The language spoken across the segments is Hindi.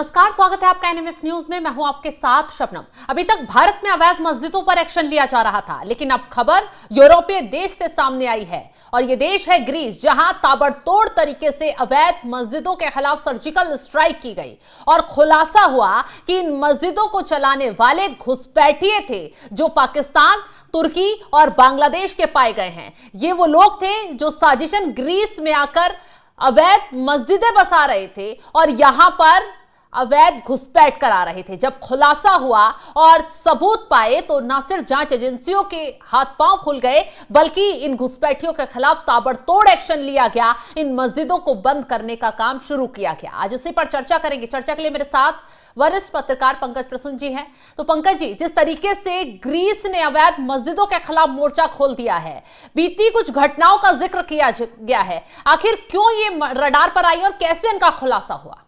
नमस्कार, स्वागत है आपका एनएमएफ न्यूज में। मैं हूं आपके साथ शबनम। अभी तक भारत में अवैध मस्जिदों पर एक्शन लिया जा रहा था, लेकिन अब खबर यूरोपीय देश से सामने आई है और यह देश है ग्रीस, जहां ताबड़तोड़ तरीके से अवैध मस्जिदों के खिलाफ सर्जिकल स्ट्राइक की गई और खुलासा हुआ कि इन मस्जिदों को चलाने वाले घुसपैठिए थे जो पाकिस्तान, तुर्की और बांग्लादेश के पाए गए हैं। ये वो लोग थे जो साजिशन ग्रीस में आकर अवैध मस्जिदें बसा रहे थे और यहां पर अवैध घुसपैठ करा रहे थे। जब खुलासा हुआ और सबूत पाए तो न सिर्फ जांच एजेंसियों के हाथ पांव खुल गए, बल्कि इन घुसपैठियों के खिलाफ ताबड़तोड़ एक्शन लिया गया। इन मस्जिदों को बंद करने का काम शुरू किया गया। आज इसी पर चर्चा करेंगे। चर्चा के लिए मेरे साथ वरिष्ठ पत्रकार पंकज प्रसून जी हैं। तो पंकज जी, जिस तरीके से ग्रीस ने अवैध मस्जिदों के खिलाफ मोर्चा खोल दिया है, बीती कुछ घटनाओं का जिक्र किया गया है, आखिर क्यों ये रडार पर आई और कैसे इनका खुलासा हुआ?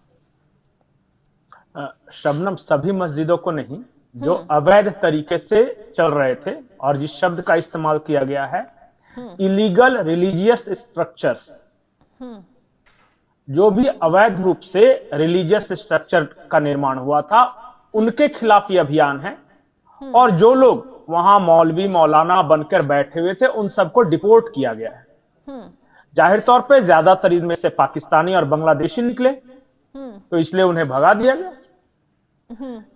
शबनम, सभी मस्जिदों को नहीं, जो अवैध तरीके से चल रहे थे, और जिस शब्द का इस्तेमाल किया गया है इलीगल रिलीजियस स्ट्रक्चर्स, जो भी अवैध रूप से रिलीजियस स्ट्रक्चर का निर्माण हुआ था, उनके खिलाफ ये अभियान है। और जो लोग वहां मौलवी मौलाना बनकर बैठे हुए थे, उन सबको डिपोर्ट किया गया है। जाहिर तौर पे ज्यादातर इनमें से पाकिस्तानी और बांग्लादेशी निकले, तो इसलिए उन्हें भगा दिया गया।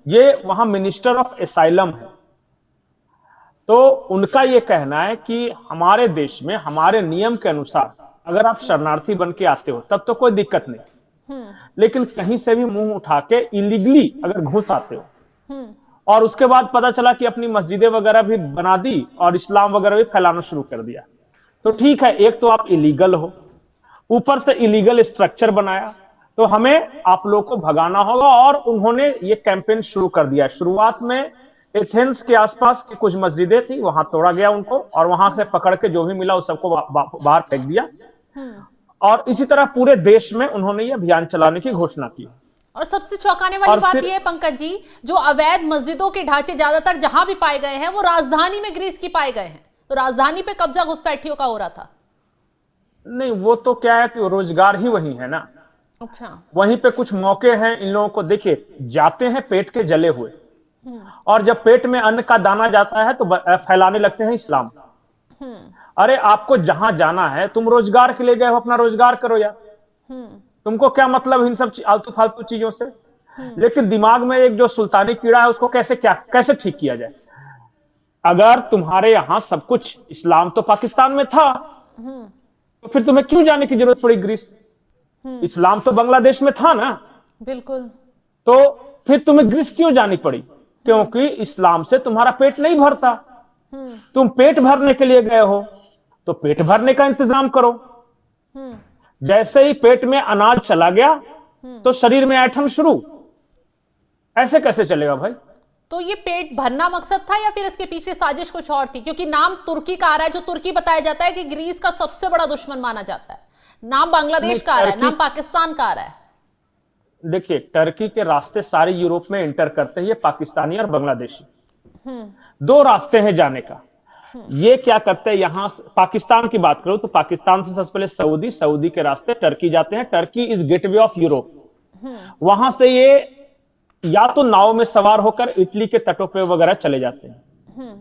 ये वहां मिनिस्टर ऑफ एसाइलम है, तो उनका ये कहना है कि हमारे देश में हमारे नियम के अनुसार अगर आप शरणार्थी बन के आते हो तब तो कोई दिक्कत नहीं, लेकिन कहीं से भी मुंह उठा के इलीगली अगर घुस आते हो और उसके बाद पता चला कि अपनी मस्जिदें वगैरह भी बना दी और इस्लाम वगैरह भी फैलाना शुरू कर दिया, तो ठीक है, एक तो आप इलीगल हो, ऊपर से इलीगल स्ट्रक्चर बनाया, तो हमें आप लोगों को भगाना होगा। और उन्होंने ये कैंपेन शुरू कर दिया। शुरुआत में एथेंस के आसपास की कुछ मस्जिदें थी, वहां तोड़ा गया उनको, और वहां से पकड़ के जो भी मिला उस सबको बाहर फेंक दिया। और इसी तरह पूरे देश में उन्होंने ये अभियान चलाने की घोषणा की। और सबसे चौंकाने वाली बात यह है पंकज जी, जो अवैध मस्जिदों के ढांचे ज्यादातर जहां भी पाए गए हैं वो राजधानी में ग्रीस की पाए गए हैं, तो राजधानी पे कब्जा घुसपैठियों का हो रहा था। नहीं, वो तो क्या है कि रोजगार ही वही है ना। अच्छा, वहीं पे कुछ मौके हैं इन लोगों को। देखिए, जाते हैं पेट के जले हुए, और जब पेट में अन्न का दाना जाता है तो फैलाने लगते हैं इस्लाम। अरे आपको जहां जाना है, तुम रोजगार के लिए गए हो, अपना रोजगार करो यार। तुमको क्या मतलब इन सब आलतू फालतू चीजों से? लेकिन दिमाग में एक जो सुल्तानी कीड़ा है, उसको कैसे ठीक किया जाए? अगर तुम्हारे यहां सब कुछ इस्लाम तो पाकिस्तान में था, तो फिर तुम्हें क्यों जाने की जरूरत पड़ी ग्रीस? इस्लाम तो बांग्लादेश में था ना। बिल्कुल। तो फिर तुम्हें ग्रीस क्यों जानी पड़ी? क्योंकि इस्लाम से तुम्हारा पेट नहीं भरता। तुम पेट भरने के लिए गए हो, तो पेट भरने का इंतजाम करो। जैसे ही पेट में अनाज चला गया तो शरीर में ऐंठन शुरू। ऐसे कैसे चलेगा भाई? तो ये पेट भरना मकसद था या फिर इसके पीछे साजिश कुछ और थी? क्योंकि नाम तुर्की का आ रहा है, जो तुर्की बताया जाता है कि ग्रीस का सबसे बड़ा दुश्मन माना जाता है। नाम बांग्लादेश का आ रहा है, नाम पाकिस्तान का आ रहा है। देखिए, टर्की के रास्ते सारे यूरोप में एंटर करते हैं, ये पाकिस्तानी और बांग्लादेशी। दो रास्ते हैं जाने का। ये क्या करते हैं, यहां पाकिस्तान की बात करो तो पाकिस्तान से सबसे पहले सऊदी के रास्ते टर्की जाते हैं। Turkey is gateway of Europe. वहां से ये या तो नाव में सवार होकर इटली के तटों पे वगैरह चले जाते हैं,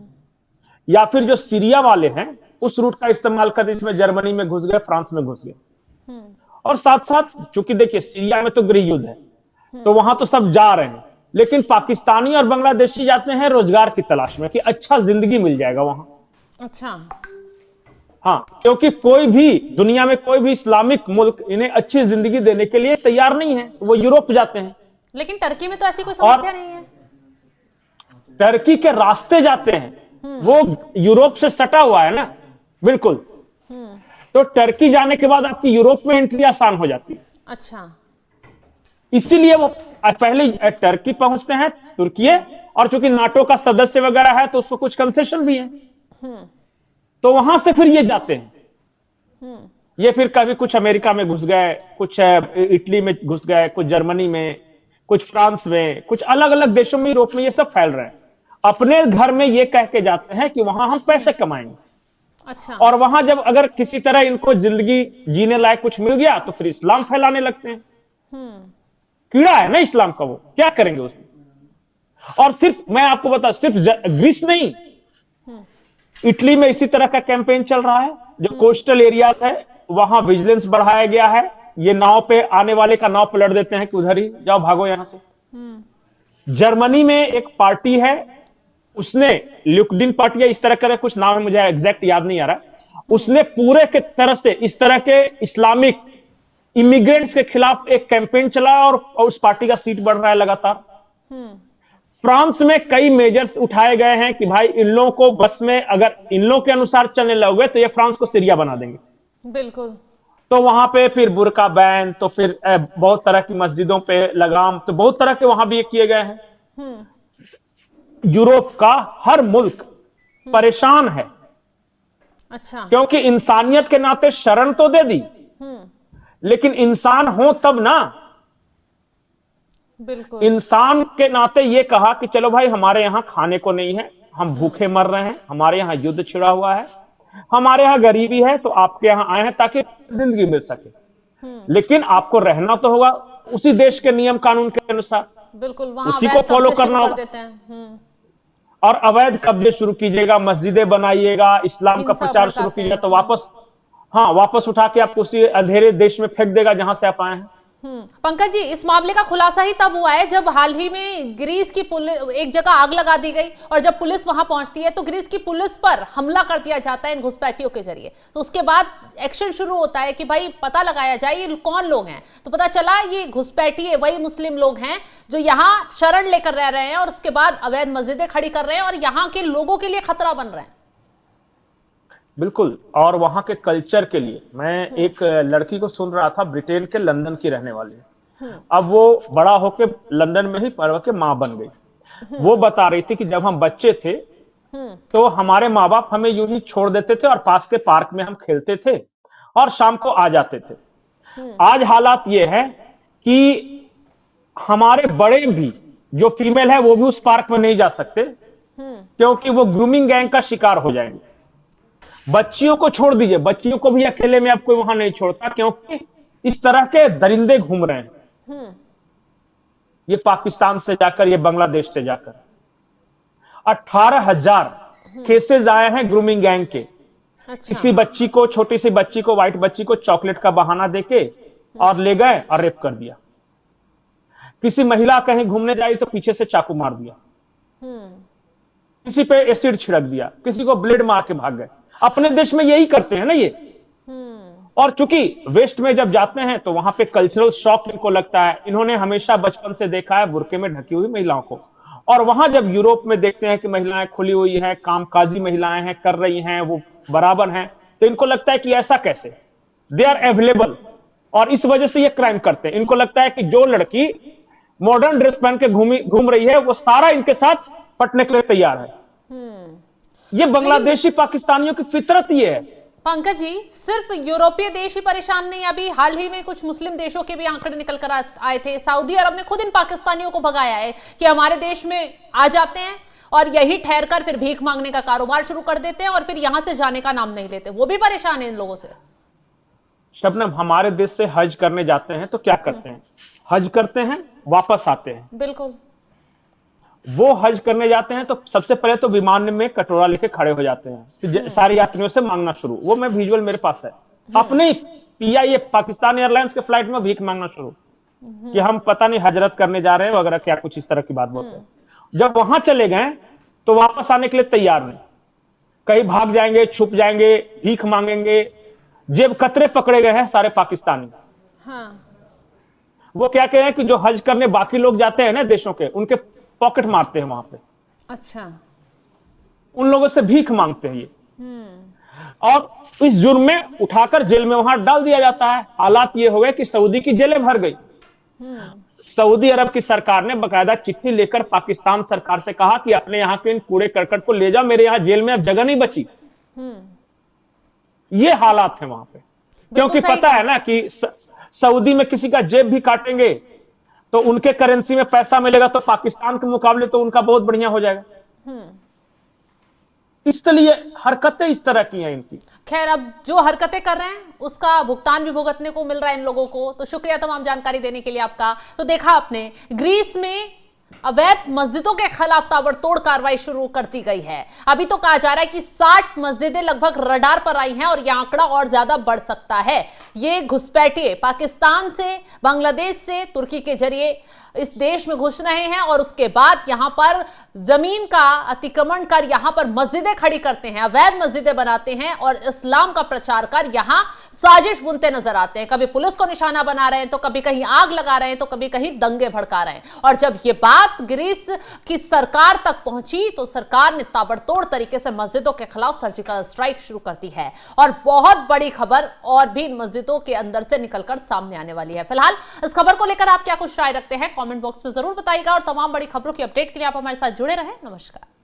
या फिर जो सीरिया वाले हैं उस रूट का इस्तेमाल करते, इसमें जर्मनी में घुस गए, फ्रांस में घुस गए। और साथ साथ चूंकि देखिए सीरिया में तो गृह युद्ध है, तो वहां तो सब जा रहे हैं, लेकिन पाकिस्तानी और बांग्लादेशी जाते हैं रोजगार की तलाश में कि अच्छा जिंदगी मिल जाएगा वहां। अच्छा, हाँ, क्योंकि कोई भी दुनिया में कोई भी इस्लामिक मुल्क इन्हें अच्छी जिंदगी देने के लिए तैयार नहीं है, वो यूरोप जाते हैं। लेकिन टर्की में तो ऐसी कोई समस्या नहीं है। टर्की के रास्ते जाते हैं, वो यूरोप से सटा हुआ है ना, बिल्कुल। तो टर्की जाने के बाद आपकी यूरोप में एंट्री आसान हो जाती है। अच्छा, इसीलिए वो पहले टर्की पहुंचते हैं, तुर्की, और चूंकि नाटो का सदस्य वगैरह है तो उसको कुछ कंसेशन भी है, तो वहां से फिर ये जाते हैं। ये फिर कभी कुछ अमेरिका में घुस गए, कुछ इटली में घुस गए, कुछ जर्मनी में, कुछ फ्रांस में, कुछ अलग अलग देशों में, यूरोप में ये सब फैल रहे हैं। अपने घर में ये कह के जाते हैं कि वहां हम पैसे कमाएंगे। अच्छा। और वहां जब अगर किसी तरह इनको जिंदगी जीने लायक कुछ मिल गया तो फिर इस्लाम फैलाने लगते हैं। कीड़ा है ना इस्लाम का, वो क्या करेंगे उसमें। और सिर्फ मैं आपको बता, सिर्फ ग्रीस नहीं, इटली में इसी तरह का कैंपेन चल रहा है। जो कोस्टल एरिया है वहां विजिलेंस बढ़ाया गया है। ये नाव पे आने वाले का नाव पलट देते हैं कि उधर ही जाओ, भागो यहां से। जर्मनी में एक पार्टी है, उसने लिक्विडिन पार्टी या इस तरह का कुछ नाम है, मुझे एग्जैक्ट याद नहीं आ रहा, उसने पूरे के तरह से इस तरह के इस्लामिक इमिग्रेंट्स के खिलाफ एक कैंपेन चलाया और उस पार्टी का सीट बढ़ रहा है लगातार। फ्रांस में कई मेजर्स उठाए गए हैं कि भाई इन लोगों को बस में, अगर इन लोगों के अनुसार चलने लगोगे तो ये फ्रांस को सीरिया बना देंगे। बिल्कुल। तो वहां पे फिर बुर्का बैन, तो फिर बहुत तरह की मस्जिदों पे लगाम, तो बहुत तरह के वहां भी ये किए गए हैं। यूरोप का हर मुल्क परेशान है। अच्छा। क्योंकि इंसानियत के नाते शरण तो दे दी, लेकिन इंसान हो तब ना। बिल्कुल। इंसान के नाते ये कहा कि चलो भाई हमारे यहां खाने को नहीं है, हम भूखे मर रहे हैं, हमारे यहां युद्ध छिड़ा हुआ है, हमारे यहां गरीबी है, तो आपके यहां आए हैं ताकि जिंदगी मिल सके। लेकिन आपको रहना तो होगा उसी देश के नियम कानून के अनुसार। बिल्कुल, वहां उसी को फॉलो करना होगा। देते हैं। और अवैध कब्जे शुरू कीजिएगा, मस्जिदें बनाइएगा, इस्लाम का प्रचार शुरू कीजिएगा, तो वापस उठा के आपको उसी अंधेरे देश में फेंक देगा जहां से आप आए हैं। पंकज जी, इस मामले का खुलासा ही तब हुआ है जब हाल ही में ग्रीस की पुलिस, एक जगह आग लगा दी गई और जब पुलिस वहां पहुंचती है तो ग्रीस की पुलिस पर हमला कर दिया जाता है इन घुसपैठियों के जरिए। तो उसके बाद एक्शन शुरू होता है कि भाई पता लगाया जाए ये कौन लोग हैं। तो पता चला ये घुसपैठिए वही मुस्लिम लोग हैं जो यहाँ शरण लेकर रह रहे हैं और उसके बाद अवैध मस्जिदें खड़ी कर रहे हैं और यहाँ के लोगों के लिए खतरा बन रहे हैं। बिल्कुल। और वहां के कल्चर के लिए, मैं एक लड़की को सुन रहा था, ब्रिटेन के लंदन की रहने वाली, अब वो बड़ा होके लंदन में ही पढ़ के मां बन गई। वो बता रही थी कि जब हम बच्चे थे तो हमारे माँ बाप हमें यूं ही छोड़ देते थे और पास के पार्क में हम खेलते थे और शाम को आ जाते थे। आज हालात ये है कि हमारे बड़े भी जो फीमेल है वो भी उस पार्क में नहीं जा सकते क्योंकि वो ग्रूमिंग गैंग का शिकार हो जाएंगे। बच्चियों को छोड़ दीजिए, बच्चियों को भी अकेले में अब कोई वहां नहीं छोड़ता क्योंकि इस तरह के दरिंदे घूम रहे हैं। ये पाकिस्तान से जाकर, ये बांग्लादेश से जाकर 18,000 केसेस आए हैं ग्रूमिंग गैंग के। अच्छा। किसी बच्ची को, छोटी सी बच्ची को, व्हाइट बच्ची को चॉकलेट का बहाना देके और ले गए और रेप कर दिया। किसी महिला कहीं घूमने जाई तो पीछे से चाकू मार दिया, किसी पे एसिड छिड़क दिया, किसी को ब्लेड मार के भाग गए। अपने देश में यही करते हैं ना ये। और चूंकि वेस्ट में जब जाते हैं तो वहां पे कल्चरल शॉक इनको लगता है। इन्होंने हमेशा बचपन से देखा है बुर्के में ढकी हुई महिलाओं को, और वहां जब यूरोप में देखते हैं कि महिलाएं खुली हुई हैं, कामकाजी महिलाएं हैं, कर रही हैं, वो बराबर हैं, तो इनको लगता है कि ऐसा कैसे, दे आर अवेलेबल, और इस वजह से ये क्राइम करते हैं। इनको लगता है कि जो लड़की मॉडर्न ड्रेस पहन के घूम रही है वो सारा इनके साथ पटने के लिए तैयार है। ये बांग्लादेशी पाकिस्तानियों की फितरत ये है। पंकज जी, सिर्फ यूरोपीय देश ही परेशान नहीं, अभी हाल ही में कुछ मुस्लिम देशों के भी आंकड़े निकल कर आए थे। सऊदी अरब ने खुद इन पाकिस्तानियों को भगाया है कि हमारे देश में आ जाते हैं और यही ठहर कर फिर भीख मांगने का कारोबार शुरू कर देते हैं और फिर यहां से जाने का नाम नहीं लेते। वो भी परेशान है इन लोगों से। शबनम, हमारे देश से हज करने जाते हैं तो क्या करते हैं, हज करते हैं, वापस आते हैं। बिल्कुल। वो हज करने जाते हैं तो सबसे पहले तो विमान में कटोरा लेके खड़े हो जाते हैं, सारे यात्रियों से मांगना शुरू। वो मैं विजुअल मेरे पास है, अपने PIA पाकिस्तान एयरलाइंस के फ्लाइट में भीख मांगना शुरू कि हम पता नहीं हजरत करने जा रहे हैं वगैरह, क्या कुछ इस तरह की बात बोलते हैं। जब वहां चले गए तो वापस आने के लिए तैयार नहीं, कहीं भाग जाएंगे, छुप जाएंगे, भीख मांगेंगे। जेब कतरे पकड़े गए हैं सारे पाकिस्तानी। वो क्या कह रहे हैं कि जो हज करने बाकी लोग जाते हैं ना देशों के, उनके पॉकेट मारते हैं वहां पे। अच्छा। उन लोगों से भीख मांगते हैं ये, और इस जुर्म में उठाकर जेल में वहां डाल दिया जाता है। हालात ये हो गए कि सऊदी की जेलें भर गई। सऊदी अरब की सरकार ने बकायदा चिट्ठी लेकर पाकिस्तान सरकार से कहा कि अपने यहाँ के इन कूड़े करकट को ले जाओ, मेरे यहाँ जेल में अब जगह नहीं बची। ये हालात है वहां पे, क्योंकि पता है ना कि सऊदी में किसी का जेब भी काटेंगे तो उनके करेंसी में पैसा मिलेगा, तो पाकिस्तान के मुकाबले तो उनका बहुत बढ़िया हो जाएगा। इसलिए हरकतें इस तरह की हैं इनकी। खैर, अब जो हरकतें कर रहे हैं उसका भुगतान भी भुगतने को मिल रहा है इन लोगों को। तो शुक्रिया तमाम जानकारी देने के लिए आपका। तो देखा आपने, ग्रीस में अवैध मस्जिदों के खिलाफ ताबड़तोड़ कार्रवाई शुरू कर दी गई है। अभी तो कहा जा रहा है कि 60 मस्जिदें लगभग रडार पर आई हैं और यह आंकड़ा और ज्यादा बढ़ सकता है। ये घुसपैठिए पाकिस्तान से, बांग्लादेश से, तुर्की के जरिए इस देश में घुस रहे हैं और उसके बाद यहां पर जमीन का अतिक्रमण कर यहां पर मस्जिदें खड़ी करते हैं, अवैध मस्जिदें बनाते हैं और इस्लाम का प्रचार कर यहां साजिश बुनते नजर आते हैं। कभी पुलिस को निशाना बना रहे हैं, तो कभी कहीं आग लगा रहे हैं, तो कभी कहीं दंगे भड़का रहे हैं। और जब ये बात ग्रीस की सरकार तक पहुंची तो सरकार ने ताबड़तोड़ तरीके से मस्जिदों के खिलाफ सर्जिकल स्ट्राइक शुरू कर दी है और बहुत बड़ी खबर और भी मस्जिदों के अंदर से निकलकर सामने आने वाली है। फिलहाल इस खबर को लेकर आप क्या कुछ राय रखते हैं, कमेंट बॉक्स में जरूर बताइएगा और तमाम बड़ी खबरों की अपडेट के लिए आप हमारे साथ जुड़े रहें। नमस्कार।